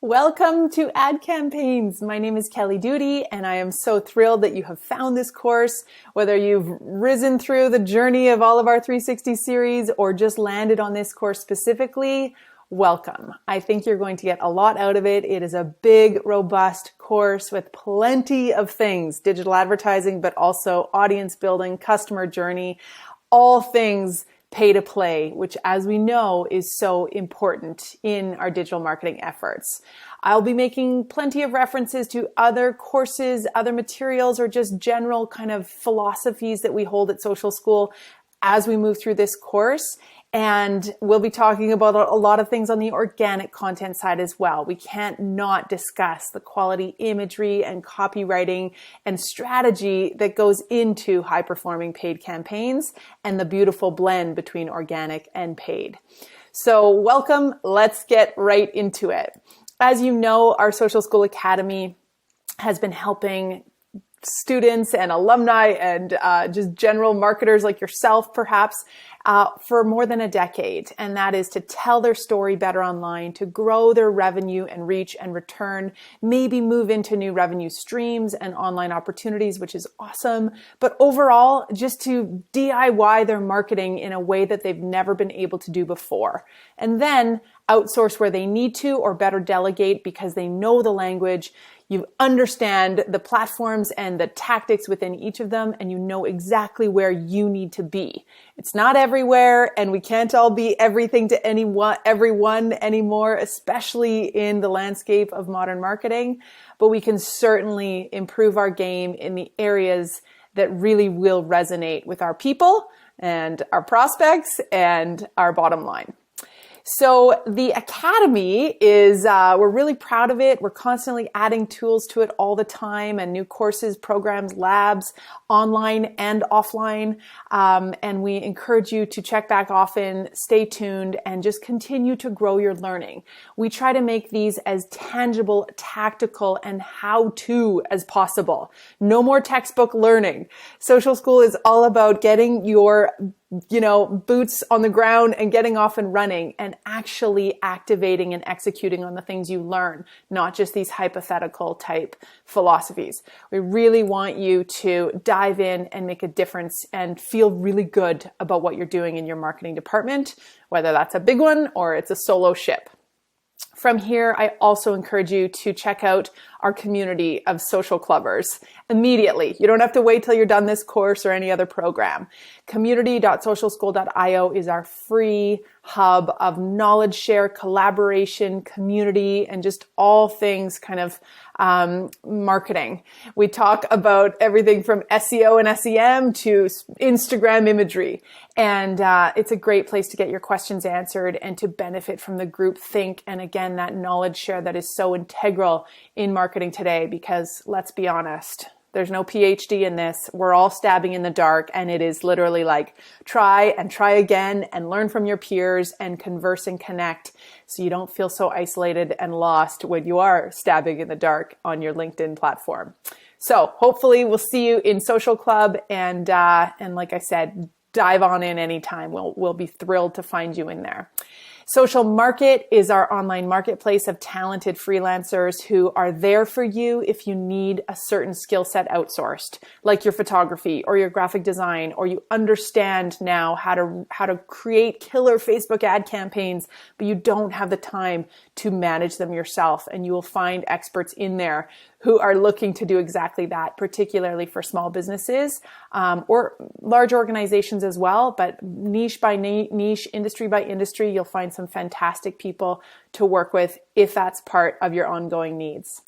Welcome to Ad Campaigns. My name is Kelly Duty, and I am so thrilled that you have found this course. Whether you've risen through the journey of all of our 360 series or just landed on this course specifically, welcome. I think you're going to get a lot out of it. It is a big, robust course with plenty of things, digital advertising, but also audience building, customer journey, all things pay to play, which as we know is so important in our digital marketing efforts. I'll be making plenty of references to other courses, other materials, or just general kind of philosophies that we hold at Social School as we move through this course. And we'll be talking about a lot of things on the organic content side as well. We can't not discuss the quality imagery and copywriting and strategy that goes into high-performing paid campaigns and the beautiful blend between organic and paid. So welcome. Let's get right into it. As you know, our Social School Academy has been helping students and alumni and just general marketers like yourself, perhaps, for more than a decade. And that is to tell their story better online, to grow their revenue and reach and return, maybe move into new revenue streams and online opportunities, which is awesome. But overall, just to DIY their marketing in a way that they've never been able to do before. And then outsource where they need to, or better delegate because they know the language. You understand the platforms and the tactics within each of them, and you know exactly where you need to be. It's not everywhere, and we can't all be everything to everyone anymore, especially in the landscape of modern marketing. But we can certainly improve our game in the areas that really will resonate with our people and our prospects and our bottom line. So the Academy is, we're really proud of it. We're constantly adding tools to it all the time and new courses, programs, labs, online and offline. And we encourage you to check back often, stay tuned, and just continue to grow your learning. We try to make these as tangible, tactical, and how-to as possible. No more textbook learning. Social School is all about getting your boots on the ground and getting off and running and actually activating and executing on the things you learn, not just these hypothetical type philosophies. We really want you to dive in and make a difference and feel really good about what you're doing in your marketing department, whether that's a big one or it's a solo ship. From here, I also encourage you to check out our community of social clubbers immediately. You don't have to wait till you're done this course or any other program. Community.socialschool.io is our free hub of knowledge share, collaboration, community, and just all things kind of marketing. We talk about everything from SEO and SEM to Instagram imagery. And it's a great place to get your questions answered and to benefit from the group think. And again, that knowledge share that is so integral in marketing today, because let's be honest, there's no PhD in this. We're all stabbing in the dark, and it is literally like try and try again and learn from your peers and converse and connect so you don't feel so isolated and lost when you are stabbing in the dark on your LinkedIn platform. So hopefully we'll see you in Social Club, and like I said, dive on in anytime. We'll be thrilled to find you in there. Social Market is our online marketplace of talented freelancers who are there for you if you need a certain skill set outsourced, like your photography or your graphic design, or you understand now how to create killer Facebook ad campaigns, but you don't have the time to manage them yourself. And you will find experts in there who are looking to do exactly that, particularly for small businesses or large organizations as well. But niche by niche, industry by industry, you'll find some fantastic people to work with if that's part of your ongoing needs.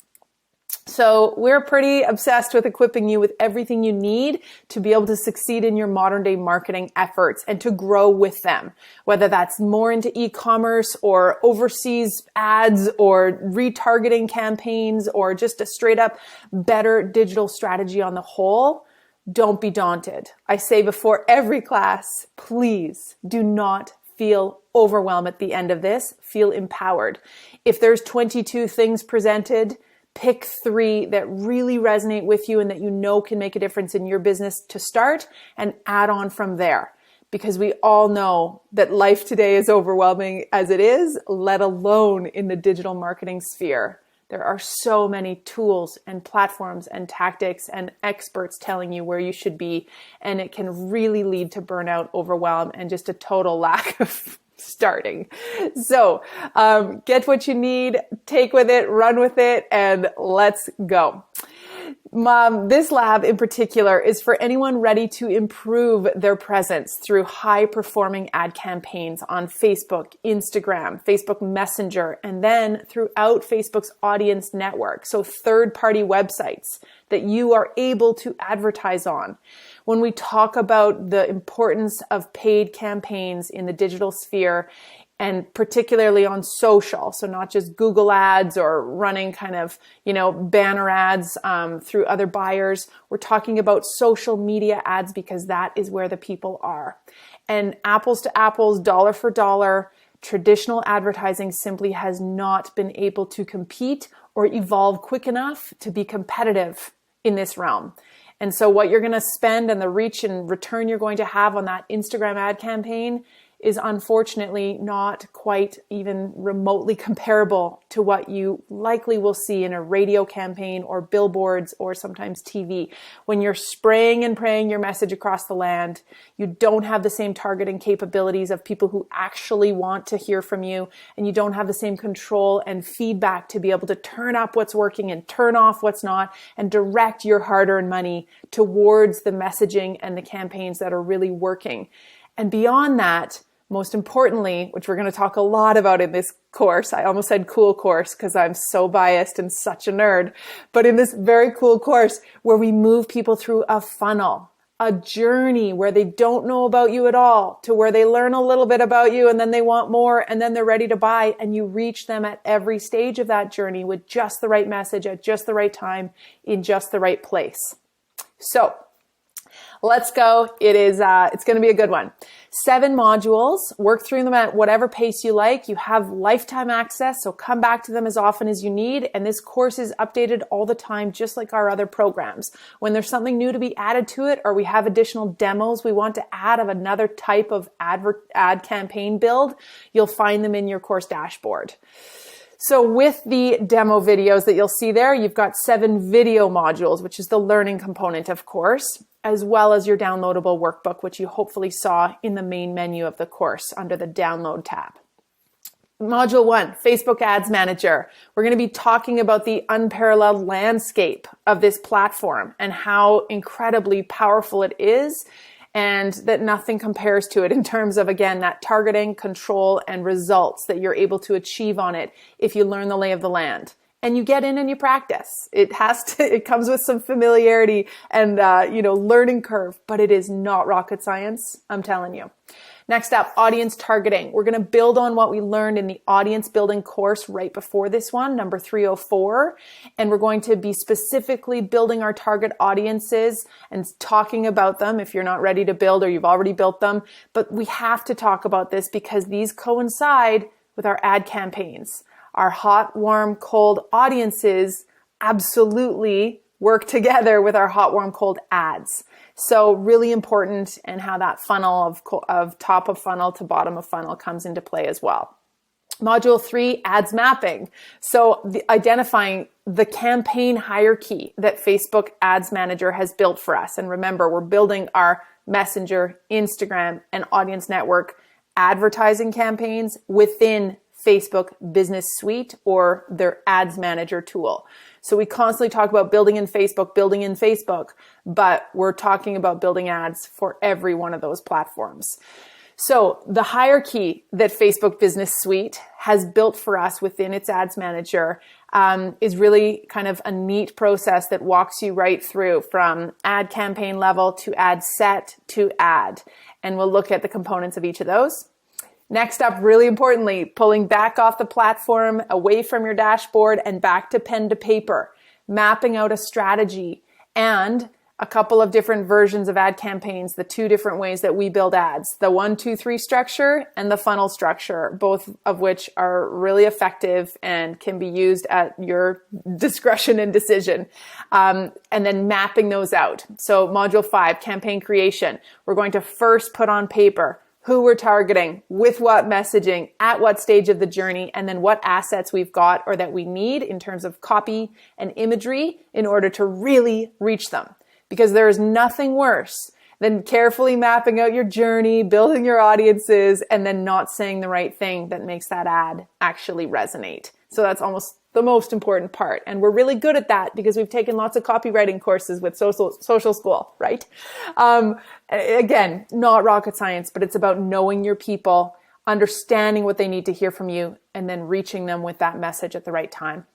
So we're pretty obsessed with equipping you with everything you need to be able to succeed in your modern day marketing efforts and to grow with them, whether that's more into e-commerce or overseas ads or retargeting campaigns or just a straight up better digital strategy on the whole. Don't be daunted. I say before every class, please do not feel overwhelmed at the end of this. Feel empowered. If there's 22 things presented, pick 3 that really resonate with you and that you know can make a difference in your business to start, and add on from there. because we all know that life today is overwhelming as it is, let alone in the digital marketing sphere. There are so many tools and platforms and tactics and experts telling you where you should be, and it can really lead to burnout, overwhelm, and just a total lack of starting. So get what you need, take with it, run with it, and let's go. This lab in particular is for anyone ready to improve their presence through high-performing ad campaigns on Facebook, Instagram, Facebook Messenger, and then throughout Facebook's audience network, so third-party websites that you are able to advertise on. When we talk about the importance of paid campaigns in the digital sphere, and particularly on social, so not just Google ads or running kind of, banner ads through other buyers. We're talking about social media ads because that is where the people are. And apples to apples, dollar for dollar, traditional advertising simply has not been able to compete or evolve quick enough to be competitive in this realm. And so what you're going to spend and the reach and return you're going to have on that Instagram ad campaign is unfortunately not quite even remotely comparable to what you likely will see in a radio campaign or billboards or sometimes TV. When you're spraying and praying your message across the land, you don't have the same targeting capabilities of people who actually want to hear from you, and you don't have the same control and feedback to be able to turn up what's working and turn off what's not and direct your hard-earned money towards the messaging and the campaigns that are really working. And beyond that, most importantly, which we're going to talk a lot about in this course, I almost said cool course because I'm so biased and such a nerd, but in this very cool course where we move people through a funnel, a journey where they don't know about you at all to where they learn a little bit about you and then they want more and then they're ready to buy, and you reach them at every stage of that journey with just the right message at just the right time in just the right place. So let's go. It's going to be a good one. 7 modules, work through them at whatever pace you like. You have lifetime access, so come back to them as often as you need. And this course is updated all the time, just like our other programs. When there's something new to be added to it, or we have additional demos we want to add of another type of ad campaign build, you'll find them in your course dashboard. So with the demo videos that you'll see there, you've got 7 video modules, which is the learning component, of course, as well as your downloadable workbook, which you hopefully saw in the main menu of the course under the download tab. Module 1, Facebook Ads Manager. We're going to be talking about the unparalleled landscape of this platform and how incredibly powerful it is, and that nothing compares to it in terms of, again, that targeting, control, and results that you're able to achieve on it if you learn the lay of the land. And you get in and you practice. It comes with some familiarity and, learning curve, but it is not rocket science, I'm telling you. Next up, audience targeting. We're going to build on what we learned in the audience building course right before this one, number 304. And we're going to be specifically building our target audiences and talking about them if you're not ready to build or you've already built them. But we have to talk about this because these coincide with our ad campaigns. Our hot, warm, cold audiences absolutely work together with our hot, warm, cold ads. So really important, and how that funnel of top of funnel to bottom of funnel comes into play as well. Module 3, ads mapping. So identifying the campaign hierarchy that Facebook Ads Manager has built for us. And remember, we're building our Messenger, Instagram, and Audience Network advertising campaigns within Facebook Business Suite or their Ads Manager tool. So we constantly talk about building in Facebook, but we're talking about building ads for every one of those platforms. So the hierarchy that Facebook Business Suite has built for us within its Ads Manager is really kind of a neat process that walks you right through from ad campaign level to ad set to ad. And we'll look at the components of each of those. Next up, really importantly, pulling back off the platform, away from your dashboard and back to pen to paper, mapping out a strategy and a couple of different versions of ad campaigns, the 2 different ways that we build ads, the 1, 2, 3 structure and the funnel structure, both of which are really effective and can be used at your discretion and decision. And then mapping those out. So module 5, campaign creation. We're going to first put on paper who we're targeting, with what messaging, at what stage of the journey, and then what assets we've got or that we need in terms of copy and imagery in order to really reach them. Because there is nothing worse than carefully mapping out your journey, building your audiences, and then not saying the right thing that makes that ad actually resonate. So that's almost the most important part. And we're really good at that because we've taken lots of copywriting courses with social school, right? Again, not rocket science, but it's about knowing your people, understanding what they need to hear from you, and then reaching them with that message at the right time.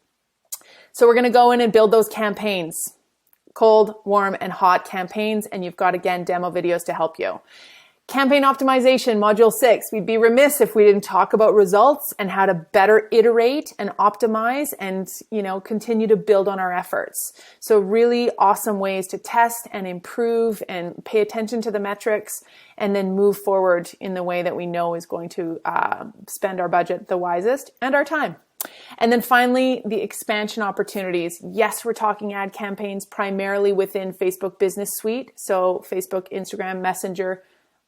So we're going to go in and build those campaigns, cold, warm, and hot campaigns. And you've got, again, demo videos to help you. Campaign optimization, module 6. We'd be remiss if we didn't talk about results and how to better iterate and optimize and, continue to build on our efforts. So really awesome ways to test and improve and pay attention to the metrics and then move forward in the way that we know is going to spend our budget the wisest and our time. And then finally, the expansion opportunities. Yes, we're talking ad campaigns primarily within Facebook Business Suite. So Facebook, Instagram, Messenger,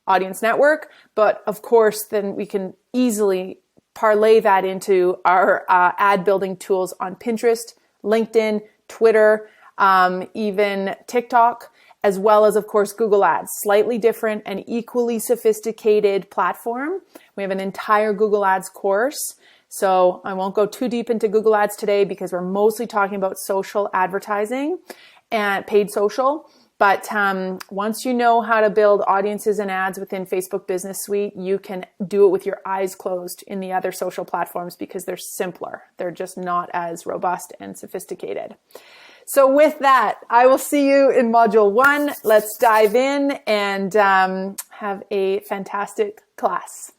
Audience Network, but of course, then we can easily parlay that into our ad building tools on Pinterest, LinkedIn, Twitter, even TikTok, as well as, of course, Google Ads. Slightly different and equally sophisticated platform. We have an entire Google Ads course. So I won't go too deep into Google Ads today because we're mostly talking about social advertising and paid social. But once you know how to build audiences and ads within Facebook Business Suite, you can do it with your eyes closed in the other social platforms because they're simpler. They're just not as robust and sophisticated. So with that, I will see you in module 1. Let's dive in and have a fantastic class.